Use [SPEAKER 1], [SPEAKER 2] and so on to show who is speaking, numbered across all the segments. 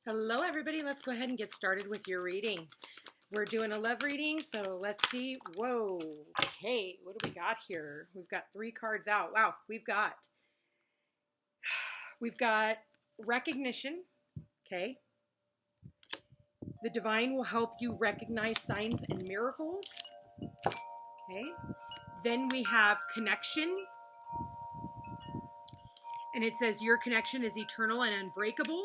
[SPEAKER 1] Hello, everybody. Let's go ahead and get started with your reading. We're doing a love reading, so let's see. Whoa. Okay, what do we got here? We've got 3 cards out. Wow, we've got recognition. Okay. The divine will help you recognize signs and miracles. Okay. Then we have connection. And it says your connection is eternal and unbreakable.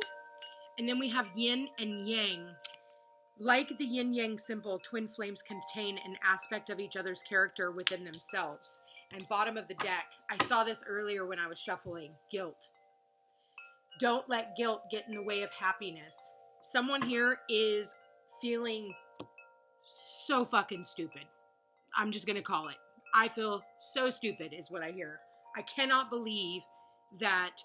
[SPEAKER 1] And then we have yin and yang. Like the yin-yang symbol, twin flames contain an aspect of each other's character within themselves. And bottom of the deck, I saw this earlier when I was shuffling, guilt. Don't let guilt get in the way of happiness. Someone here is feeling so fucking stupid. I'm just going to call it. I feel so stupid is what I hear. I cannot believe that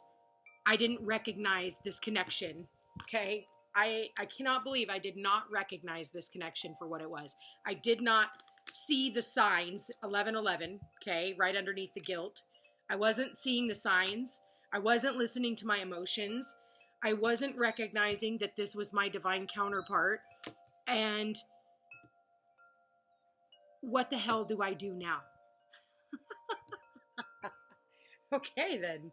[SPEAKER 1] I didn't recognize this connection. Okay, I cannot believe I did not recognize this connection for what it was. I did not see the signs, 1111, okay, right underneath the guilt. I wasn't seeing the signs. I wasn't listening to my emotions. I wasn't recognizing that this was my divine counterpart. And what the hell do I do now? Okay, then.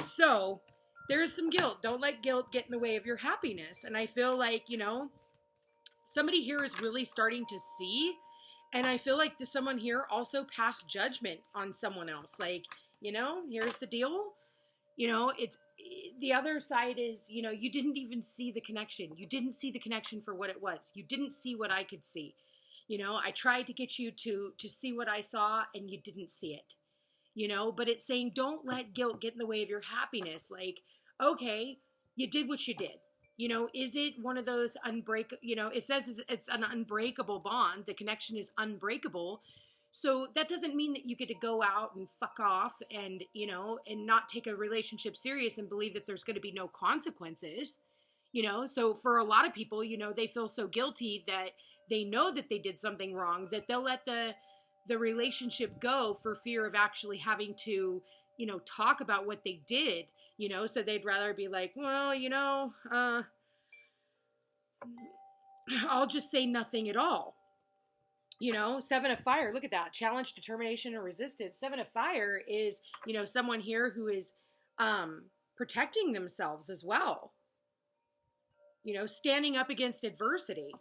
[SPEAKER 1] So there's some guilt. Don't let guilt get in the way of your happiness. And I feel like, somebody here is really starting to see. And I feel like someone here also passed judgment on someone else. Like, here's the deal. It's the other side is, you didn't even see the connection. You didn't see the connection for what it was. You didn't see what I could see. I tried to get you to see what I saw and you didn't see it. But it's saying don't let guilt get in the way of your happiness. Like, okay, you did what you did. Is it one of those it says it's an unbreakable bond. The connection is unbreakable. So that doesn't mean that you get to go out and fuck off and, and not take a relationship serious and believe that there's going to be no consequences. So for a lot of people, they feel so guilty that they know that they did something wrong, that they'll let the relationship go for fear of actually having to, talk about what they did, so they'd rather be like, well, I'll just say nothing at all. 7 of fire, look at that. Challenge, determination, or resistance. 7 of fire is, someone here who is protecting themselves as well. Standing up against adversity.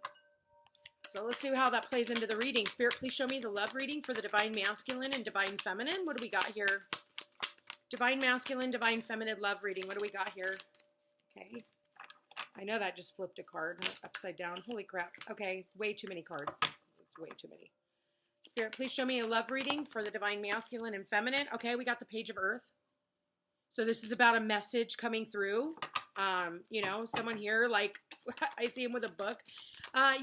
[SPEAKER 1] So let's see how that plays into the reading. Spirit, please show me the love reading for the divine masculine and divine feminine. What do we got here? Divine masculine, divine feminine love reading. What do we got here? Okay. I know that just flipped a card upside down. Holy crap. Okay, way too many cards. It's way too many. Spirit, please show me a love reading for the divine masculine and feminine. Okay, we got the Page of Earth. So this is about a message coming through. Someone here, like, I see him with a book.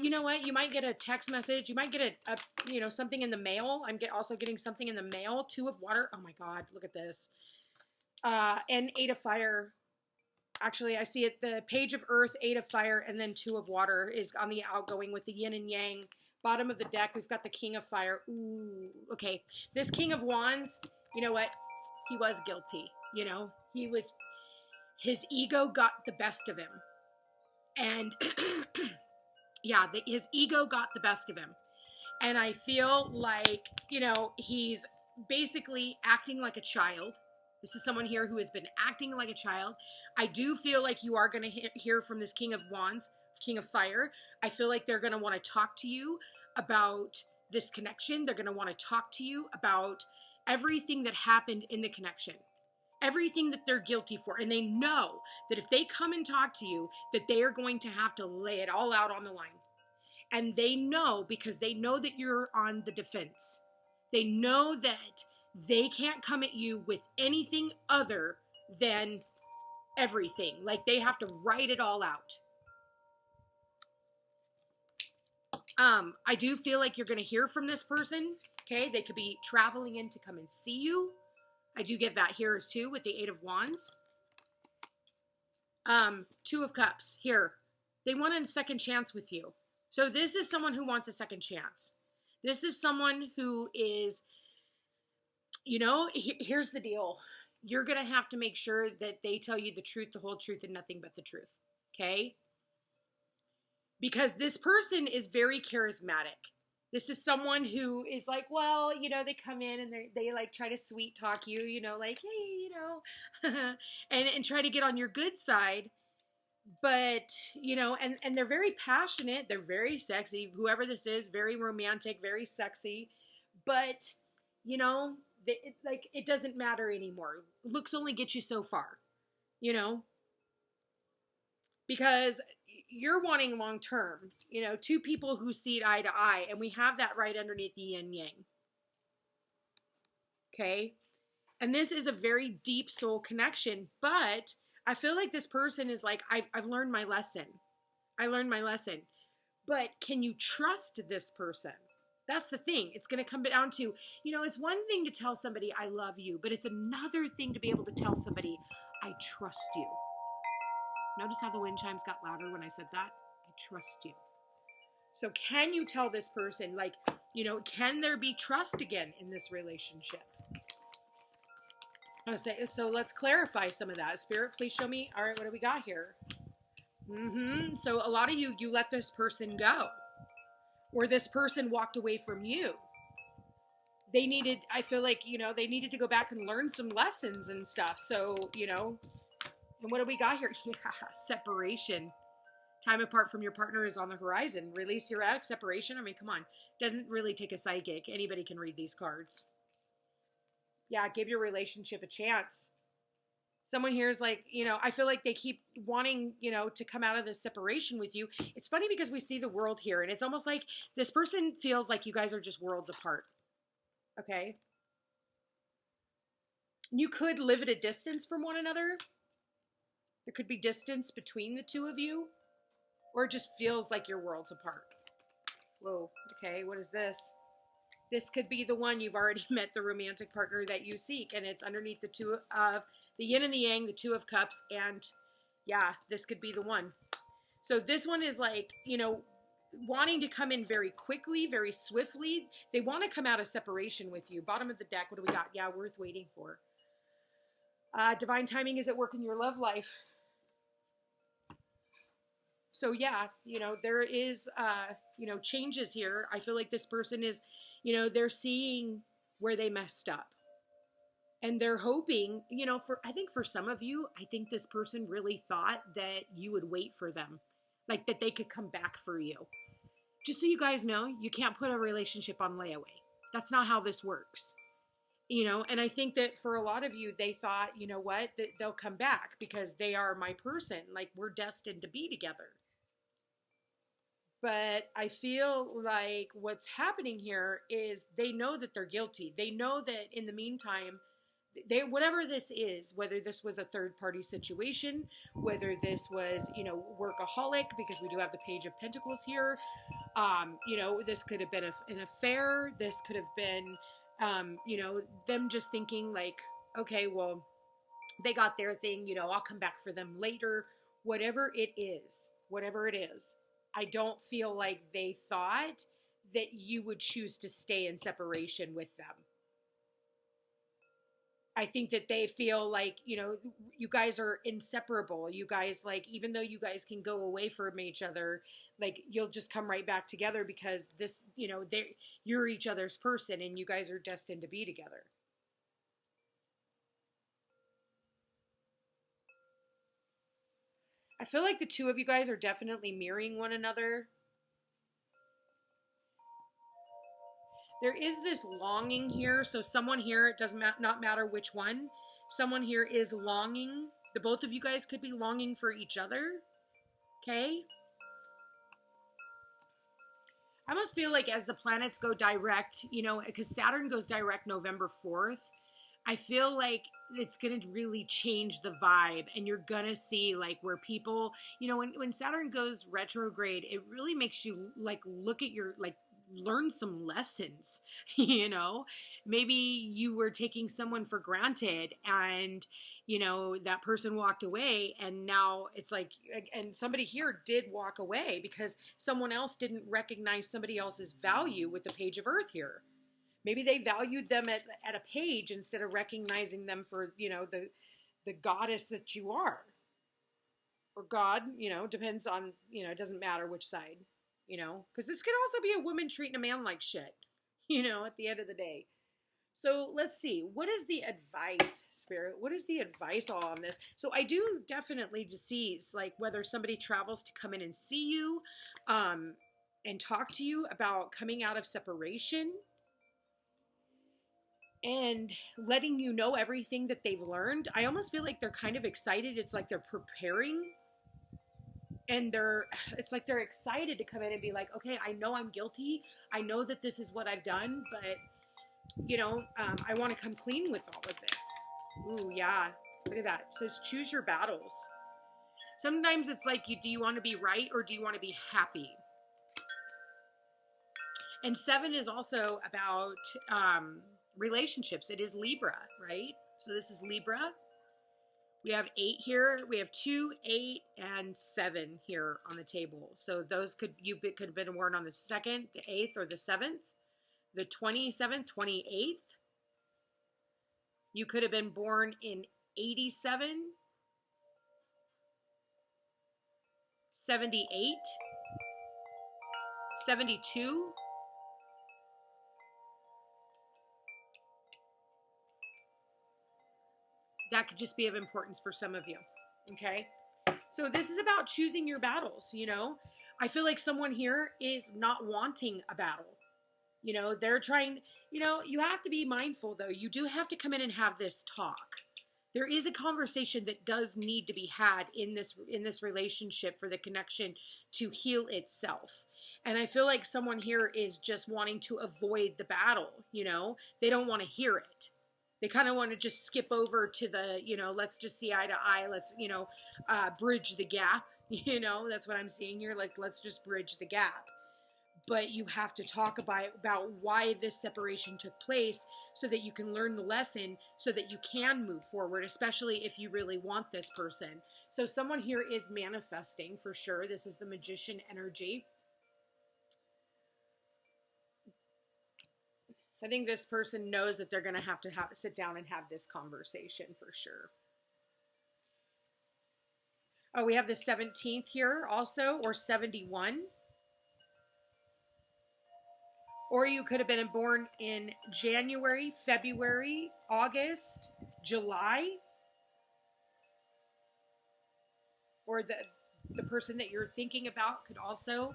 [SPEAKER 1] You know what? You might get a text message. You might get a something in the mail. I'm also getting something in the mail. 2 of water. Oh my God, look at this. And 8 of fire. Actually, I see it. The Page of Earth, 8 of fire, and then 2 of water is on the outgoing with the yin and yang. Bottom of the deck, we've got the King of Fire. Ooh, okay. This King of Wands, you know what? He was guilty. His ego got the best of him. And yeah, his ego got the best of him. And I feel like, he's basically acting like a child. This is someone here who has been acting like a child. I do feel like you are going to hear from this King of Wands, King of Fire. I feel like they're going to want to talk to you about this connection. They're going to want to talk to you about everything that happened in the connection. Everything that they're guilty for. And they know that if they come and talk to you, that they are going to have to lay it all out on the line. And they know, because they know that you're on the defense. They know that they can't come at you with anything other than everything. Like, they have to write it all out. I do feel like you're going to hear from this person. Okay, they could be traveling in to come and see you. I do get that here too with the 8 of Wands. 2 of Cups here. They want a second chance with you. So this is someone who wants a second chance. This is someone who is, here's the deal. You're going to have to make sure that they tell you the truth, the whole truth, and nothing but the truth. Okay? because this person is very charismatic. This is someone who is like, well, you know, they come in and they like try to sweet talk you, you know, like, hey, you know, and try to get on your good side. But, you know, and they're very passionate. They're very sexy. Whoever this is, very romantic, very sexy. But, you know, it doesn't matter anymore. Looks only get you so far, you know, because you're wanting long term, you know, two people who see it eye to eye, and we have that right underneath the yin yang. Okay. And this is a very deep soul connection, but I feel like this person is like, I've learned my lesson. I learned my lesson. But can you trust this person? That's the thing. It's going to come down to, you know, it's one thing to tell somebody I love you, but it's another thing to be able to tell somebody I trust you. Notice how the wind chimes got louder when I said that? I trust you. So can you tell this person, like, you know, can there be trust again in this relationship? So let's clarify some of that. Spirit, please show me. All right, what do we got here? So a lot of you let this person go. Or this person walked away from you. They needed, I feel like, you know, they needed to go back and learn some lessons and stuff. So, you know, and what do we got here? Yeah, separation. Time apart from your partner is on the horizon. Release your ex, separation. I mean, come on. Doesn't really take a psychic. Anybody can read these cards. Yeah, give your relationship a chance. Someone here is like, you know, I feel like they keep wanting, you know, to come out of this separation with you. It's funny because we see the world here, and it's almost like this person feels like you guys are just worlds apart. Okay? You could live at a distance from one another. There could be distance between the two of you, or it just feels like you're worlds apart. Whoa, okay, what is this? This could be the one. You've already met the romantic partner that you seek, and it's underneath the two of the yin and the yang, the two of cups, and yeah, this could be the one. So this one is like, you know, wanting to come in very quickly, very swiftly. They want to come out of separation with you. Bottom of the deck, what do we got? Yeah, worth waiting for. Divine timing is at work in your love life. So yeah, you know, there is, you know, changes here. I feel like this person is, you know, they're seeing where they messed up. And they're hoping, you know, I think for some of you, I think this person really thought that you would wait for them. Like that they could come back for you. Just so you guys know, you can't put a relationship on layaway. That's not how this works. You know, and I think that for a lot of you, they thought, you know what, that they'll come back because they are my person. Like we're destined to be together. But I feel like what's happening here is they know that they're guilty. They know that in the meantime, whatever this is, whether this was a third party situation, whether this was, you know, workaholic, because we do have the Page of Pentacles here. You know, this could have been an affair. This could have been, you know, them just thinking like, okay, well, they got their thing, you know, I'll come back for them later. Whatever it is. I don't feel like they thought that you would choose to stay in separation with them. I think that they feel like, you know, you guys are inseparable. You guys, like, even though you guys can go away from each other, like, you'll just come right back together because this, you know, you're each other's person and you guys are destined to be together. I feel like the two of you guys are definitely mirroring one another. There is this longing here. So someone here, it does not matter which one. Someone here is longing. The both of you guys could be longing for each other. Okay? I almost feel like as the planets go direct, you know, because Saturn goes direct November 4th, I feel like it's going to really change the vibe, and you're going to see like where people, you know, when Saturn goes retrograde, it really makes you like look at your, like, learn some lessons, you know, maybe you were taking someone for granted and, you know, that person walked away, and now it's like, and somebody here did walk away because someone else didn't recognize somebody else's value with the Page of Earth here. Maybe they valued them at a page instead of recognizing them for, you know, the goddess that you are. or God, depends on, it doesn't matter which side, because this could also be a woman treating a man like shit, at the end of the day. So let's see. What is the advice, Spirit? What is the advice all on this? So I do definitely disease, like whether somebody travels to come in and see you and talk to you about coming out of separation and letting you know everything that they've learned. I almost feel like they're kind of excited. It's like they're preparing, and it's like they're excited to come in and be like, okay, I know I'm guilty. I know that this is what I've done, but I want to come clean with all of this. Ooh, yeah. Look at that. It says choose your battles. Sometimes it's like, do you want to be right or do you want to be happy? And 7 is also about relationships. It is Libra, right? So this is Libra. We have 8 here. We have 2, 8, and 7 here on the table. So those could have been born on the 2nd, the 8th, or the 7th. The 27th, 28th. You could have been born in 87, 78, 72. That could just be of importance for some of you. Okay? So this is about choosing your battles, I feel like someone here is not wanting a battle. They're trying, you have to be mindful though. You do have to come in and have this talk. There is a conversation that does need to be had in this relationship for the connection to heal itself. And I feel like someone here is just wanting to avoid the battle, They don't want to hear it. They kind of want to just skip over to the, let's just see eye to eye. Let's, bridge the gap. That's what I'm seeing here. Like, let's just bridge the gap. But you have to talk about why this separation took place so that you can learn the lesson so that you can move forward, especially if you really want this person. So someone here is manifesting for sure. This is the Magician energy. I think this person knows that they're going to have sit down and have this conversation for sure. Oh, we have the 17th here also, or 71. Or you could have been born in January, February, August, July. Or the person that you're thinking about could also.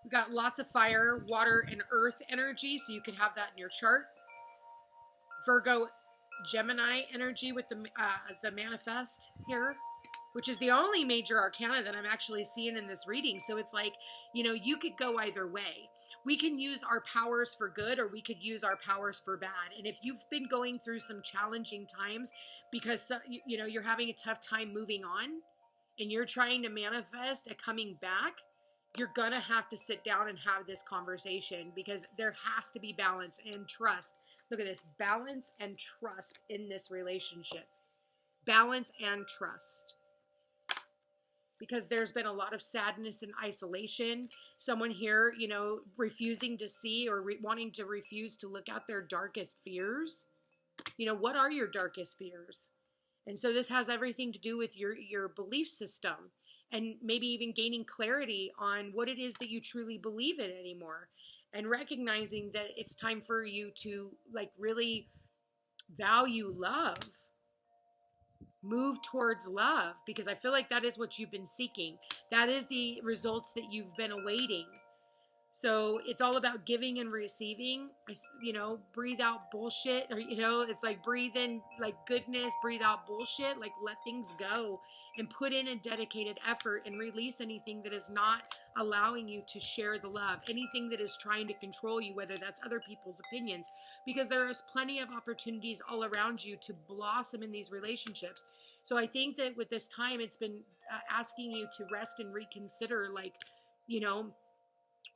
[SPEAKER 1] We've got lots of fire, water, and earth energy, so you could have that in your chart. Virgo, Gemini energy with the manifest here, which is the only major arcana that I'm actually seeing in this reading. So it's like, you could go either way. We can use our powers for good or we could use our powers for bad. And if you've been going through some challenging times because, you're having a tough time moving on and you're trying to manifest a coming back, you're going to have to sit down and have this conversation because there has to be balance and trust. Look at this, balance and trust in this relationship. Balance and trust. Because there's been a lot of sadness and isolation. Someone here, refusing to see or wanting to refuse to look at their darkest fears. What are your darkest fears? And so this has everything to do with your belief system and maybe even gaining clarity on what it is that you truly believe in anymore. And recognizing that it's time for you to really value love, move towards love, because I feel like that is what you've been seeking. That is the results that you've been awaiting. So it's all about giving and receiving. Breathe out bullshit, or it's like breathe in goodness, breathe out bullshit, let things go and put in a dedicated effort and release anything that is not allowing you to share the love, anything that is trying to control you, whether that's other people's opinions, because there is plenty of opportunities all around you to blossom in these relationships. So I think that with this time, it's been asking you to rest and reconsider,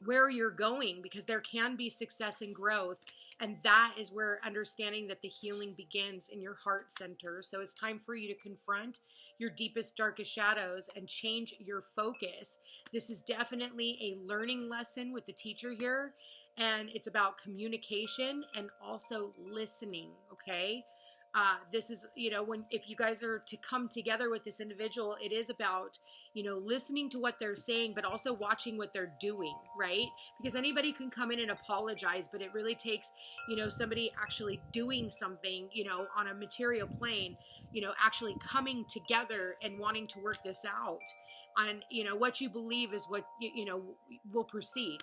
[SPEAKER 1] where you're going, because there can be success and growth. And that is where understanding that the healing begins in your heart center. So it's time for you to confront your deepest, darkest shadows and change your focus. This is definitely a learning lesson with the teacher here. and it's about communication and also listening. Okay. This is, when, if you guys are to come together with this individual, it is about, listening to what they're saying, but also watching what they're doing, right? Because anybody can come in and apologize, but it really takes, somebody actually doing something, on a material plane, actually coming together and wanting to work this out. And, what you believe is what, will proceed.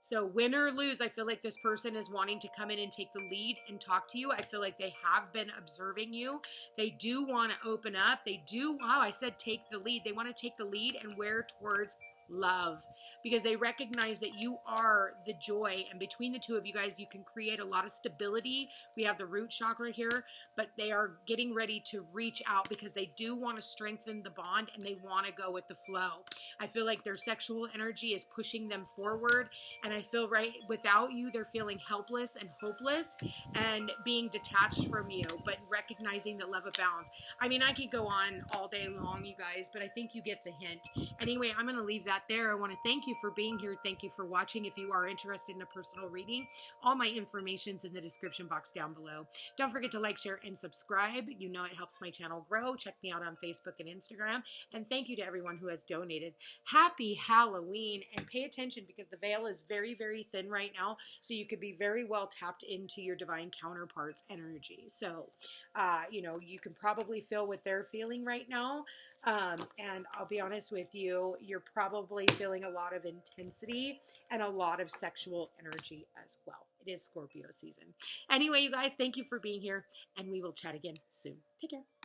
[SPEAKER 1] So win or lose, I feel like this person is wanting to come in and take the lead and talk to you. I feel like they have been observing you. They do want to open up. They do, wow, I said take the lead. They want to take the lead and wear towards love, because they recognize that you are the joy, and between the two of you guys, you can create a lot of stability. We have the root chakra here, but they are getting ready to reach out because they do want to strengthen the bond and they want to go with the flow. I feel like their sexual energy is pushing them forward, and I feel right without you, they're feeling helpless and hopeless and being detached from you, but recognizing that love abounds. I mean, I could go on all day long, you guys, but I think you get the hint. Anyway, I'm going to leave that there. I want to thank you for being here. Thank you for watching. If you are interested in a personal reading, all my information's in the description box down below. Don't forget to like, share, and subscribe. You know it helps my channel grow. Check me out on Facebook and Instagram. And thank you to everyone who has donated. Happy Halloween. And pay attention, because the veil is very, very thin right now. So you could be very well tapped into your divine counterpart's energy. So, you can probably feel what they're feeling right now. And I'll be honest with you, you're probably feeling a lot of intensity and a lot of sexual energy as well. It is Scorpio season. Anyway, you guys, thank you for being here, and we will chat again soon. Take care.